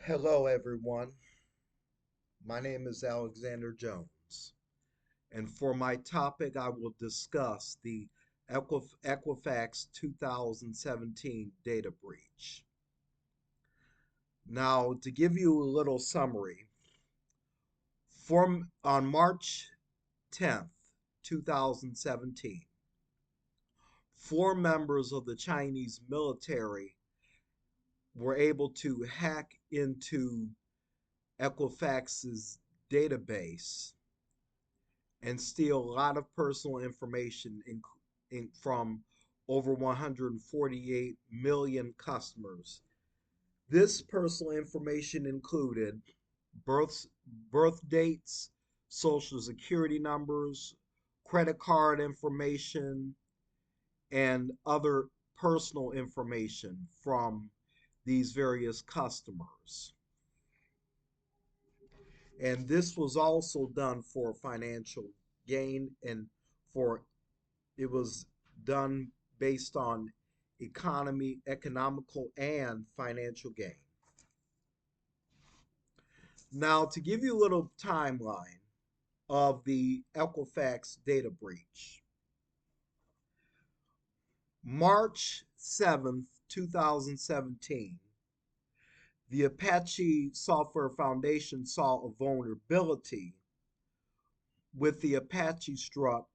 Hello, everyone. My name is Alexander Jones, and for my topic, I will discuss the Equifax 2017 data breach. Now, to give you a little summary, on March 10th, 2017, four members of the Chinese military were able to hack into Equifax's database and steal a lot of personal information from over 148 million customers. This personal information included birth, birth dates, social security numbers, credit card information, and other personal information from these various customers. And this was also done for financial gain, and for it was done based on economical and financial gain. Now, to give you a little timeline of the Equifax data breach, March 7th, 2017, the Apache Software Foundation saw a vulnerability with the Apache strut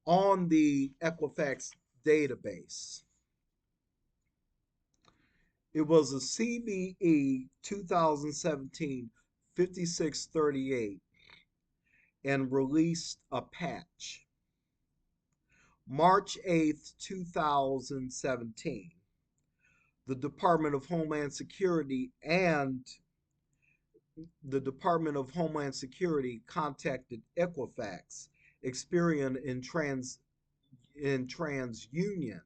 on the Equifax database. It was a CVE 2017 5638 and released a patch. March 8th, 2017, the Department of Homeland Security contacted Equifax, Experian, and TransUnion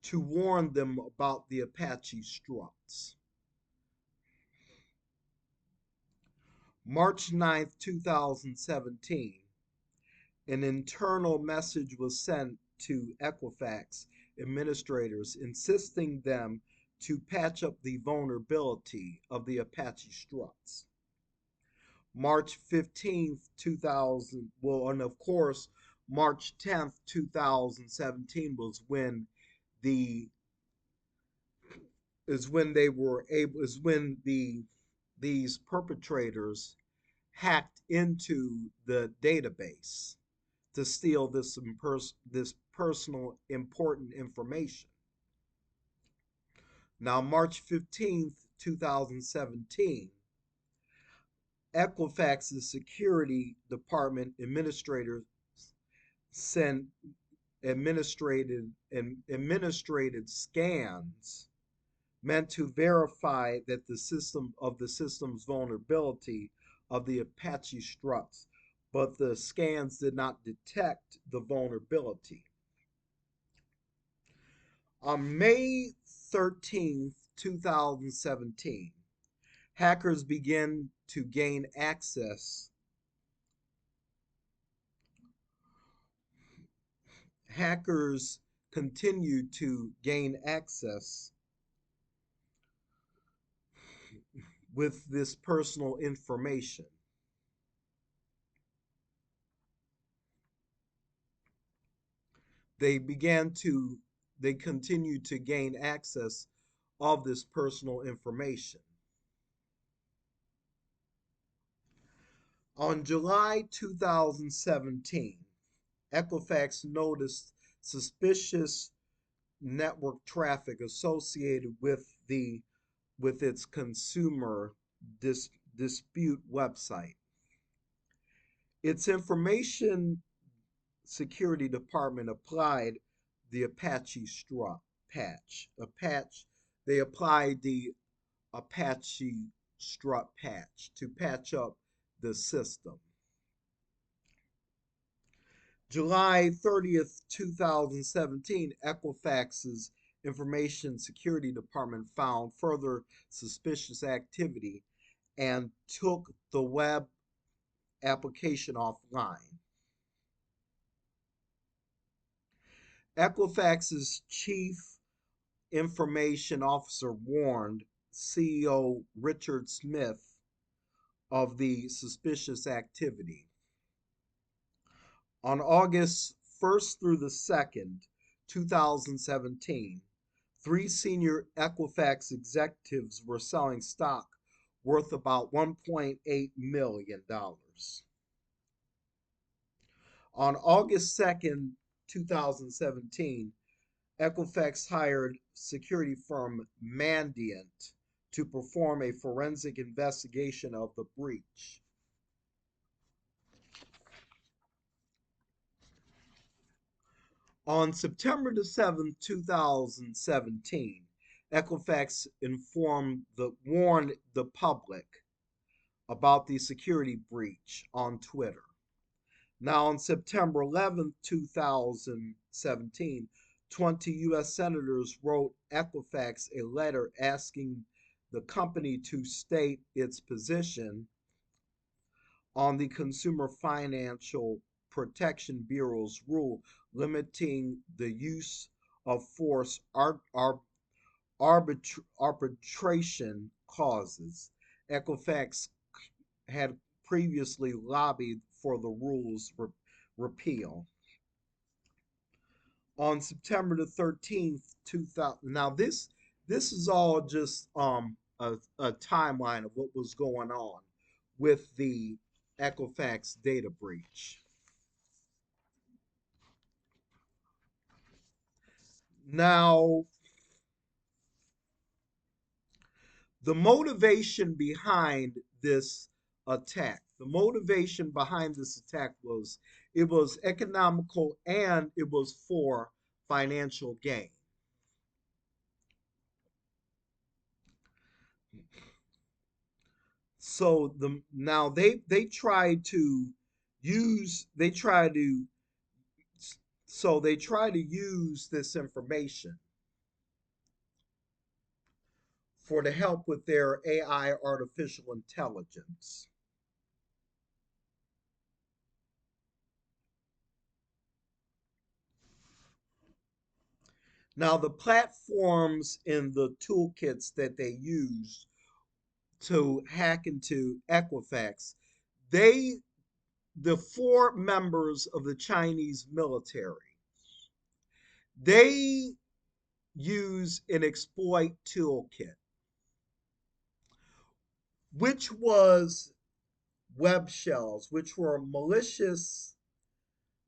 to warn them about the Apache struts. March 9th, 2017, an internal message was sent to Equifax administrators insisting them to patch up the vulnerability of the Apache struts. March 15th, 2000, well, and of course, March 10th, 2017 was when the is when they were able is when these perpetrators hacked into the database to steal this personal important information. Now, March 15th, 2017, Equifax's security department administrators sent administrated scans meant to verify that the system's vulnerability of the Apache struts, but the scans did not detect the vulnerability. On May 13th, 2017, hackers began to gain access. Hackers continued to gain access with this personal information. They continued to gain access of this personal information. On July 2017, Equifax noticed suspicious network traffic associated with its consumer dispute website. Its information security department applied the Apache strut patch. They applied the Apache strut patch to patch up the system. July 30th, 2017, Equifax's Information Security Department found further suspicious activity and took the web application offline. Equifax's chief Information Officer warned CEO Richard Smith of the suspicious activity. On August 1st through the 2nd, 2017, three senior Equifax executives were selling stock worth about $1.8 million. On August 2nd, 2017, Equifax hired security firm Mandiant to perform a forensic investigation of the breach. On September the 7th, 2017, Equifax warned the public about the security breach on Twitter. Now, on September 11th, 2017, 20 U.S. senators wrote Equifax a letter asking the company to state its position on the Consumer Financial Protection Bureau's rule limiting the use of force arbitration causes. Equifax had previously lobbied for the rule's repeal. On September the 13th, 2000. Now this is all just a timeline of what was going on with the Equifax data breach. Now, the motivation behind this attack was it was economical and it was for financial gain. So now they try to use they try to so they try to use this information for to help with their AI, artificial intelligence. Now, the platforms and the toolkits that they use to hack into Equifax, they, the four members of the Chinese military, they use an exploit toolkit, which was web shells, which were malicious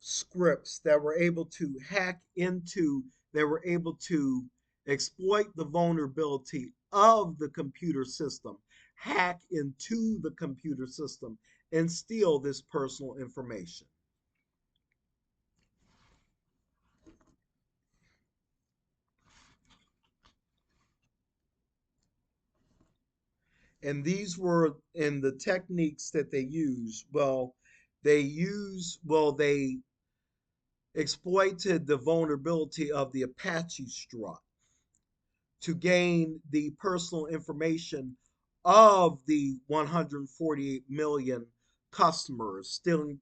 scripts that were able to they were able to exploit the vulnerability of the computer system, hack into the computer system, and steal this personal information. And these were in the techniques that they use. They exploited the vulnerability of the Apache strut to gain the personal information of the 148 million customers, still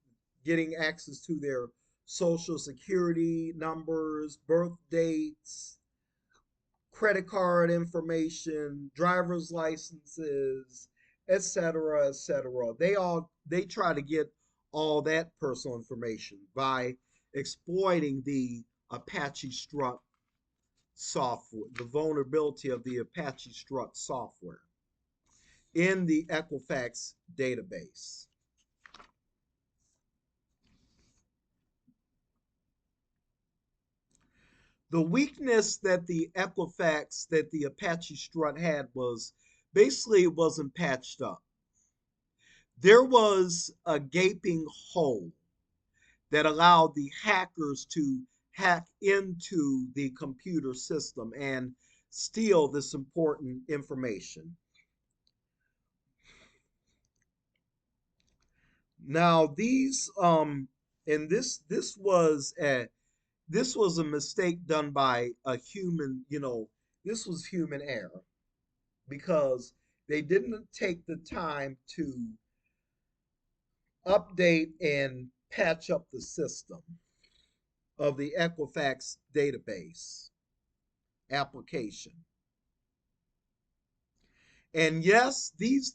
getting access to their social security numbers, birth dates, credit card information, driver's licenses, etc., etc. They try to get all that personal information by exploiting the Apache Strut software, the vulnerability of the Apache Strut software in the Equifax database. The weakness that the Apache Strut had was basically it wasn't patched up. There was a gaping hole that allowed the hackers to hack into the computer system and steal this important information. Now these and this was a mistake done by a human, this was human error because they didn't take the time to update and patch up the system of the Equifax database. application. And yes, these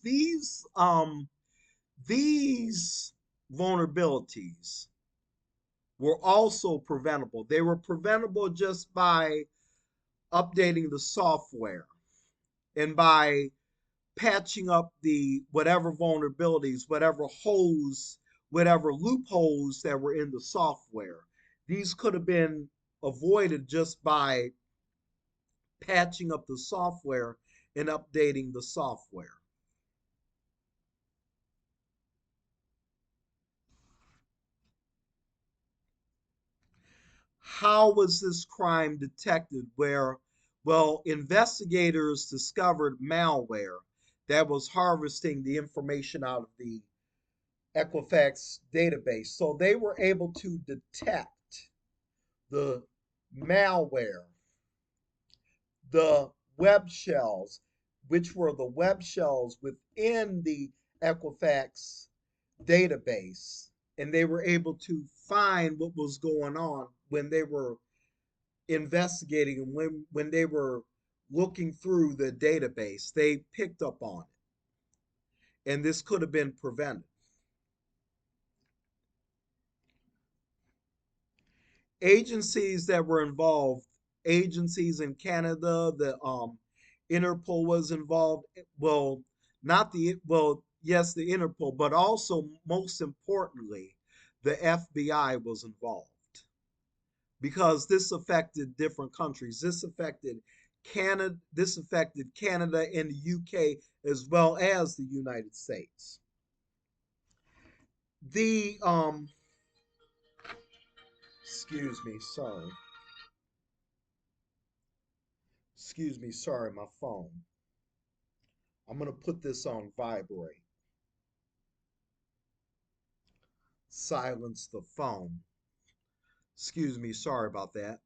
vulnerabilities were also preventable. They were preventable just by updating the software and by patching up the whatever vulnerabilities, whatever holes, whatever loopholes that were in the software. These could have been avoided just by patching up the software and updating the software. How was this crime detected? Well, investigators discovered malware that was harvesting the information out of the Equifax database. So they were able to detect the malware, the web shells, which were the web shells within the Equifax database. And they were able to find what was going on when they were investigating and when they were looking through the database. They picked up on it. And this could have been prevented. Agencies that were involved, agencies in Canada, the Interpol was involved. Well, not the well, yes, the Interpol, but also most importantly, the FBI was involved because this affected different countries. This affected Canada and the UK as well as the United States. The excuse me, sorry. Excuse me, sorry, my phone. I'm going to put this on vibrate. Silence the phone. Excuse me, sorry about that.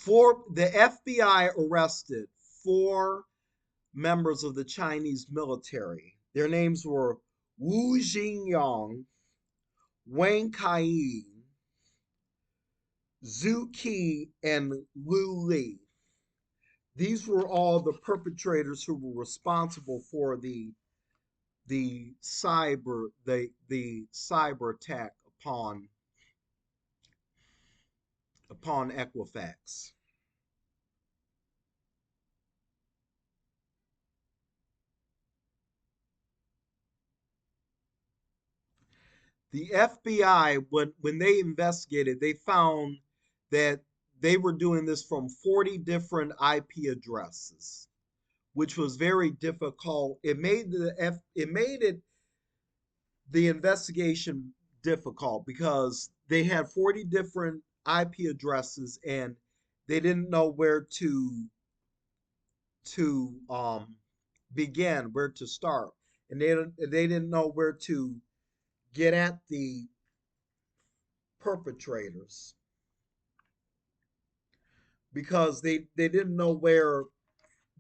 The FBI arrested four members of the Chinese military. Their names were Wu Jingyang, Wang Kai, Zhu Qi, and Lu Li. These were all the perpetrators who were responsible for the cyber attack upon Equifax. The FBI, when they investigated, they found that they were doing this from 40 different IP addresses, which was very difficult. It made it the investigation difficult because they had 40 different IP addresses and they didn't know where to begin, where to start, and they didn't know where to get at the perpetrators because they didn't know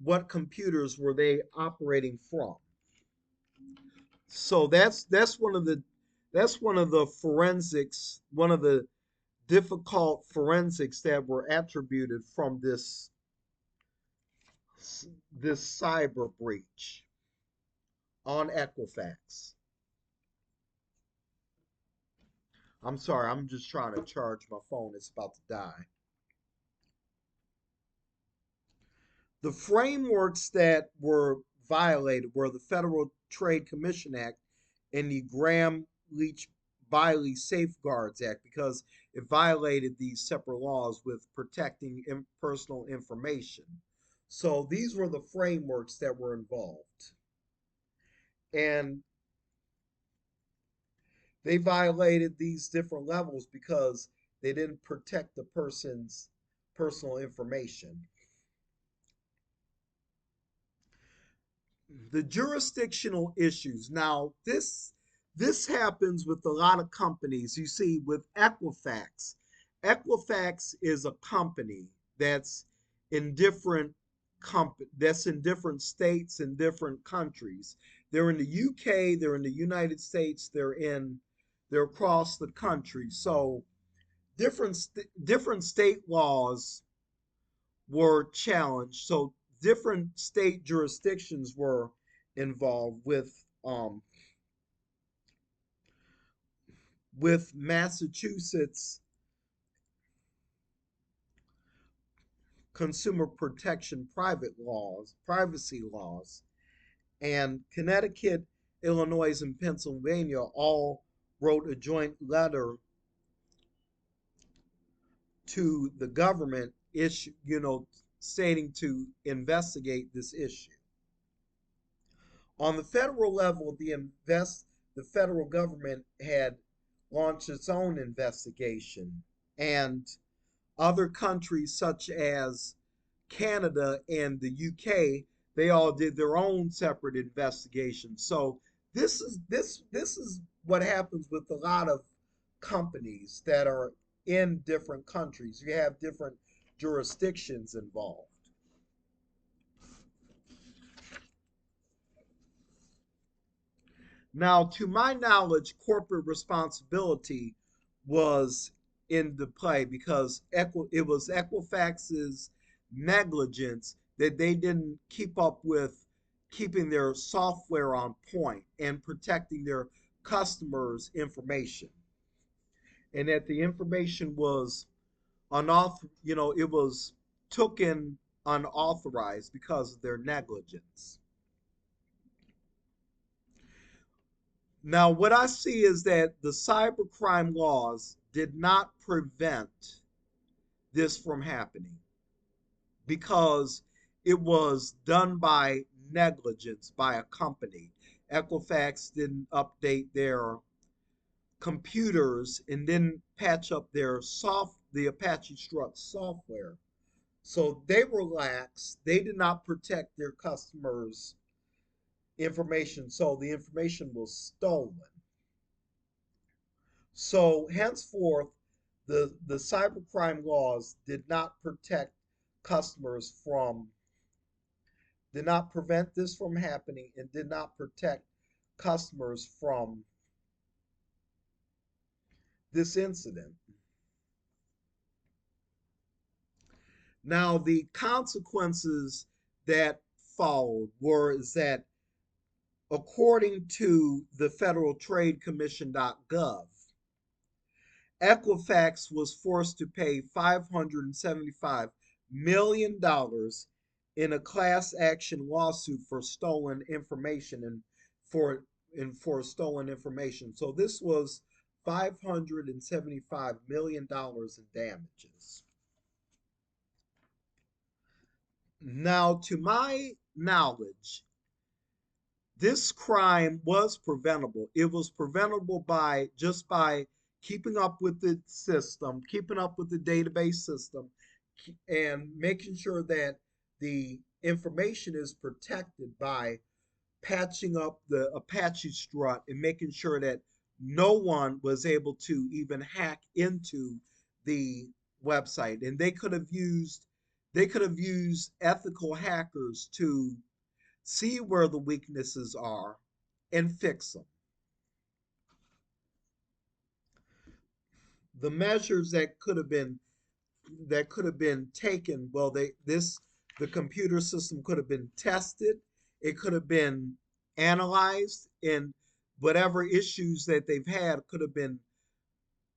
what computers were they operating from. So that's one of the forensics, one of the difficult forensics that were attributed from this cyber breach on Equifax. I'm sorry, I'm just trying to charge my phone. It's about to die. The frameworks that were violated were the Federal Trade Commission Act and the Graham Leach Biley Safeguards Act because it violated these separate laws with protecting personal information. So these were the frameworks that were involved. And they violated these different levels because they didn't protect the person's personal information. The jurisdictional issues. Now, this happens with a lot of companies. You see, with Equifax, Equifax is a company that's in that's in different states and different countries. They're in the UK, they're in the United States, they're across the country. So different state laws were challenged. So different state jurisdictions were involved with Massachusetts consumer protection privacy laws, and Connecticut, Illinois, and Pennsylvania all wrote a joint letter to the government issue, stating to investigate this issue. On the federal level, the federal government had launched its own investigation, and other countries such as Canada and the UK, they all did their own separate investigations. So this is what happens with a lot of companies that are in different countries. You have different jurisdictions involved. Now, to my knowledge, corporate responsibility was in the play because it was Equifax's negligence that they didn't keep up with keeping their software on point and protecting their customers' information, and that the information was it was taken unauthorized because of their negligence. Now, what I see is that the cybercrime laws did not prevent this from happening because it was done by negligence by a company. Equifax didn't update their computers and didn't patch up the Apache Struts software. So they were lax. They did not protect their customers' information, so the information was stolen. So henceforth, the cybercrime laws customers from did not prevent this from happening and did not protect customers from this incident. Now, the consequences that followed were is that according to the Federal Trade Commission.gov, Equifax was forced to pay $575 million dollars in a class action lawsuit for stolen information for stolen information. So this was $575 million dollars in damages. Now, to my knowledge, this crime was preventable. It was preventable by keeping up with the system, keeping up with the database system, and making sure that the information is protected by patching up the Apache strut and making sure that no one was able to even hack into the website. And they could have used ethical hackers to see where the weaknesses are and fix them. The measures that could have been taken, well, the computer system could have been tested, it could have been analyzed, and whatever issues that they've had could have been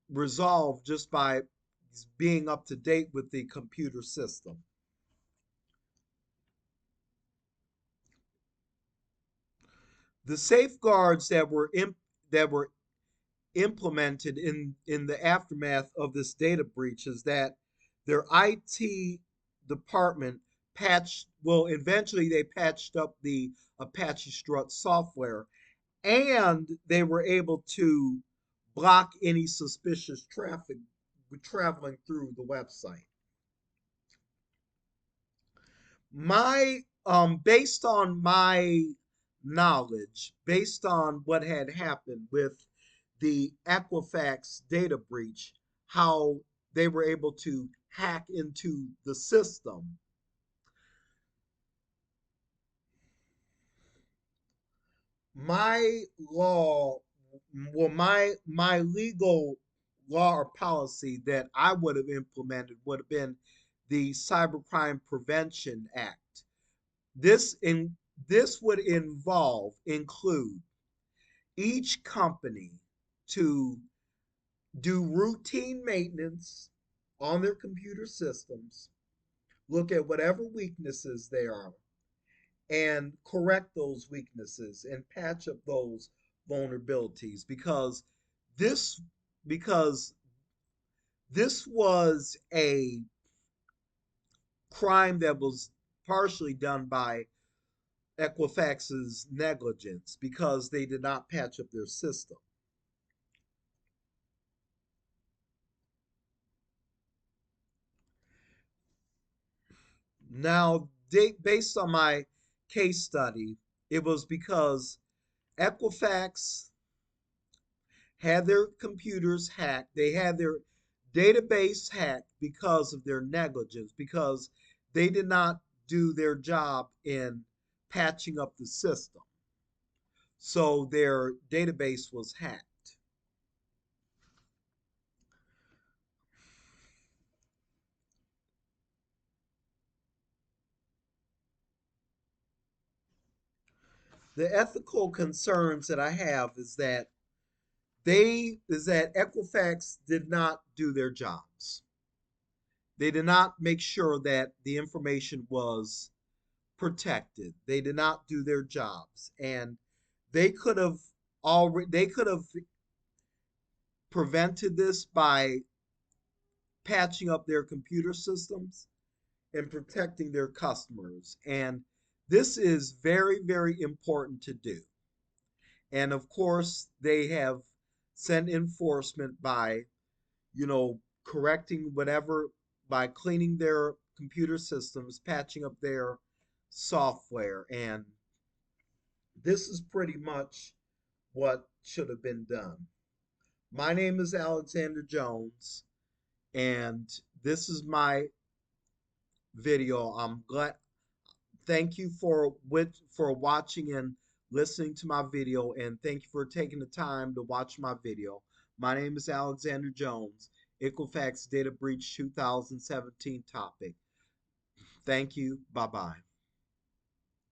resolved just by being up to date with the computer system. The safeguards that were implemented in the aftermath of this data breach is that their IT department eventually they patched up the Apache Strut software, and they were able to block any suspicious traffic traveling through the website. My Based on my knowledge, based on what had happened with the Equifax data breach, how they were able to hack into the system, my law, well, my legal law or policy that I would have implemented would have been the Cybercrime Prevention Act. This in this would include each company to do routine maintenance on their computer systems, look at whatever weaknesses there are, and correct those weaknesses and patch up those vulnerabilities this because this was a crime that was partially done by Equifax's negligence because they did not patch up their system. Now, based on my case study, it was because Equifax had their computers hacked. They had their database hacked because of their negligence, because they did not do their job in patching up the system. So their database was hacked. The ethical concerns that I have is that Equifax did not do their jobs. They did not make sure that the information was protected. They did not do their jobs, and they could have they could have prevented this by patching up their computer systems and protecting their customers. And this is very, very important to do. And of course, they have sent enforcement by, correcting whatever, by cleaning their computer systems, patching up their software. And this is pretty much what should have been done. My name is Alexander Jones, and this is my video. I'm glad. Thank you for watching and listening to my video, and thank you for taking the time to watch my video. My name is Alexander Jones. Equifax Data Breach 2017 topic. Thank you. Bye bye.